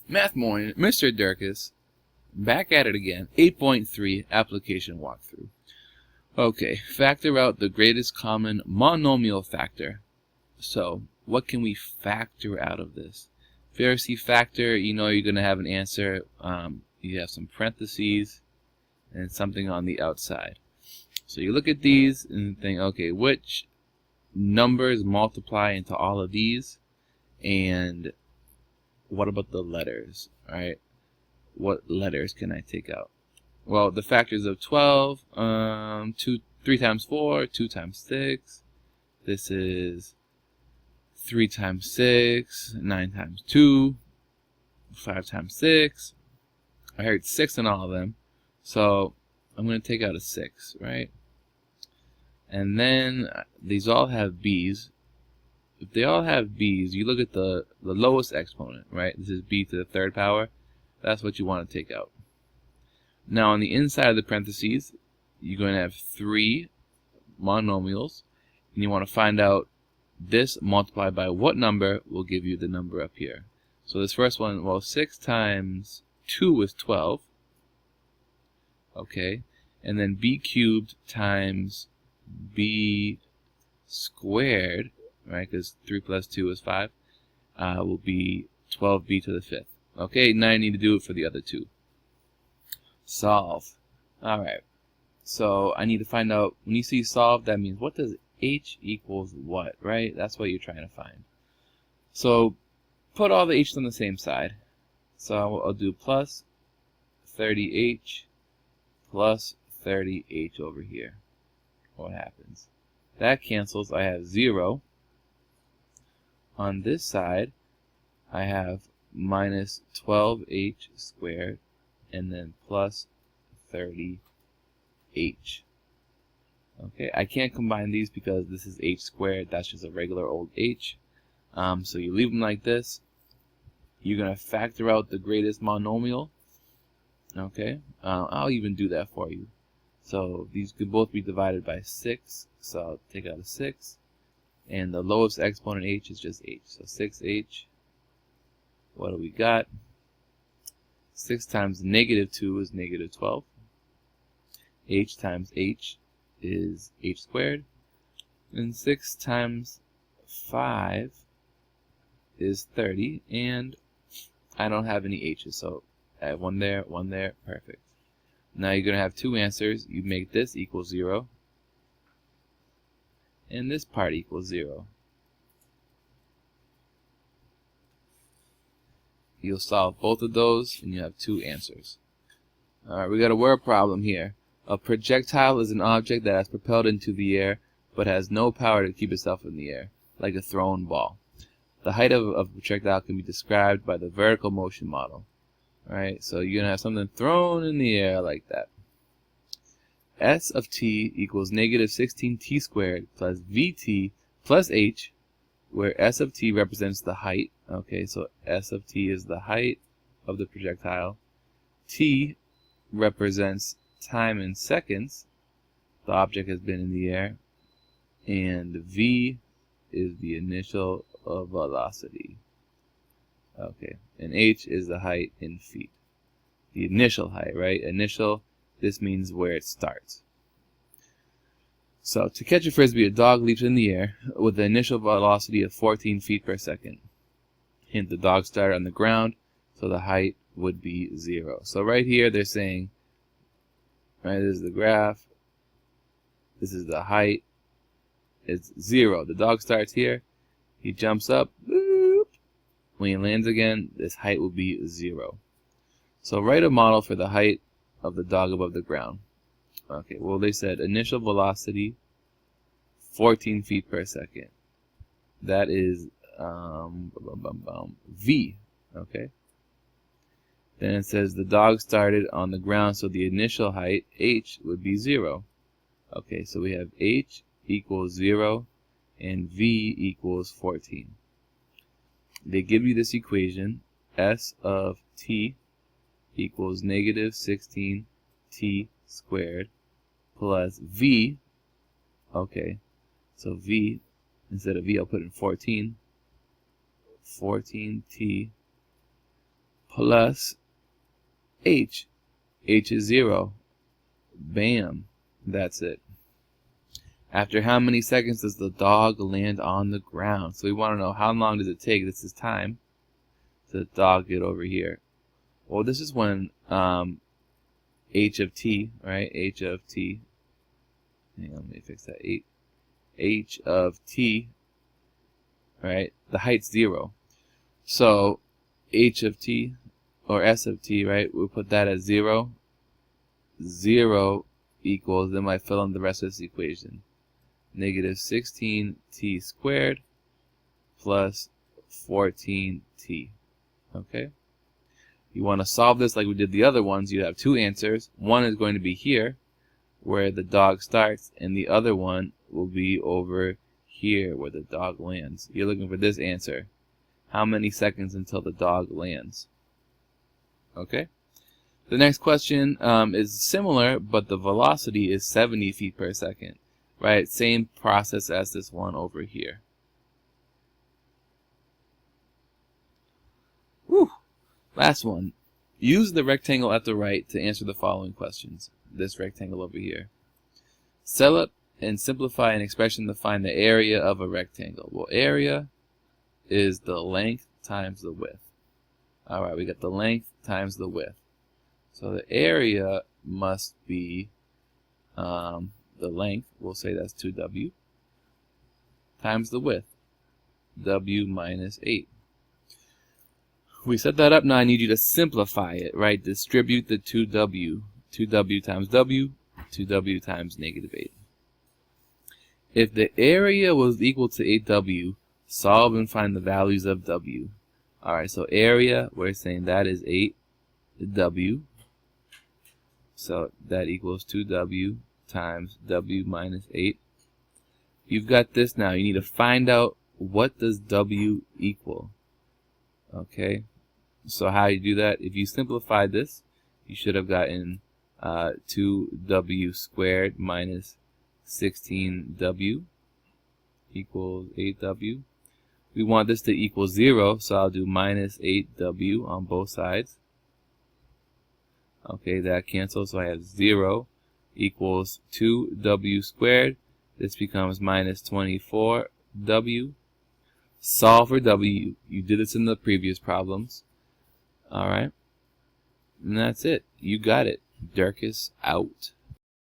Math Morning, Mr. Durkis, back at it again. 8.3 Application Walkthrough. Okay, factor out the greatest common monomial factor. So, what can we factor out of this? If you ever see factor, you know you're going to have an answer. You have some parentheses and something on the outside. So you look at these and think, okay, which numbers multiply into all of these? And what about the letters, right? What letters can I take out? Well, the factors of 12, 3 times 4, 2 times 6. This is 3 times 6, 9 times 2, 5 times 6. I heard 6 in all of them. So I'm going to take out a 6, right? And then these all have b's. If they all have b's, you look at the lowest exponent, right? This is b to the third power. That's what you want to take out. Now on the inside of the parentheses, you're going to have 3 monomials, and you want to find out this multiplied by what number will give you the number up here. So this first one, well, 6 times 2 is 12. Okay, and then b cubed times b squared, right, because 3 plus 2 is 5, will be 12b to the 5th. Okay, now I need to do it for the other two. Solve. Alright, so I need to find out, when you see solve, that means what does h equals what, right? That's what you're trying to find. So put all the h's on the same side. So I'll do plus 30h plus 30h over here. What happens? That cancels. I have 0. On this side, I have minus 12h squared and then plus 30h. Okay, I can't combine these because this is h squared. That's just a regular old h. So you leave them like this. You're going to factor out the greatest monomial. Okay, I'll even do that for you. So these could both be divided by 6. So I'll take out a 6. And the lowest exponent h is just h. So 6h. What do we got? 6 times negative 2 is negative 12. H times h is h squared. And 6 times 5 is 30. And I don't have any h's, so I have one there, perfect. Now you're going to have two answers. You make this equal 0. And this part equals 0. You'll solve both of those, and you have two answers. Alright, we got a word problem here. A projectile is an object that is propelled into the air, but has no power to keep itself in the air, like a thrown ball. The height of a projectile can be described by the vertical motion model. Alright, so you're going to have something thrown in the air like that. S of t equals negative 16t squared plus vt plus h, where s of t represents the height. Okay, so s of t is the height of the projectile. T represents time in seconds. The object has been in the air. And v is the initial velocity. Okay, and h is the height in feet. The initial height, right? Initial, this means where it starts. So, to catch a frisbee, a dog leaps in the air with the initial velocity of 14 feet per second. Hint, the dog started on the ground, so the height would be 0. So right here, they're saying, right, this is the graph, this is the height, it's 0. The dog starts here, he jumps up, boop. When he lands again, this height will be 0. So write a model for the height of the dog above the ground. Okay, well they said initial velocity 14 feet per second. That is v. Okay. Then it says the dog started on the ground, so the initial height h would be 0. Okay, so we have h equals 0 and v equals 14. They give you this equation, s of t equals negative 16t squared plus v. Okay, so v, instead of v I'll put in 14. 14t plus h. H is 0. Bam. That's it. After how many seconds does the dog land on the ground? So we want to know how long does it take, this is time, to the dog get over here. Well, this is when h of t, right? H of t. Hang on, let me fix that. H of t, right? The height's 0. So h of t, or s of t, right? We'll put that as 0. 0 equals, then I fill in the rest of this equation. Negative 16t squared plus 14t. Okay? You want to solve this like we did the other ones. You have two answers. One is going to be here, where the dog starts, and the other one will be over here, where the dog lands. You're looking for this answer. How many seconds until the dog lands? Okay? The next question is similar, but the velocity is 70 feet per second. Right? Same process as this one over here. Whew. Last one. Use the rectangle at the right to answer the following questions. This rectangle over here. Set up and simplify an expression to find the area of a rectangle. Well, area is the length times the width. Alright, we got the length times the width. So the area must be the length, we'll say that's 2w, times the width, w minus 8. We set that up. Now I need you to simplify it, right? Distribute the 2w. 2w times w, 2w times negative 8. If the area was equal to 8w, solve and find the values of w. Alright, so area, we're saying that is 8w. So that equals 2w times w minus 8. You've got this now. You need to find out what does w equal. Okay, so how you do that? If you simplify this, you should have gotten 2w squared minus 16w equals 8w. We want this to equal 0, so I'll do minus 8w on both sides. Okay, that cancels, so I have 0 equals 2w squared. This becomes minus 24w. Solve for w. You did this in the previous problems. Alright. And that's it. You got it. Dirkus out.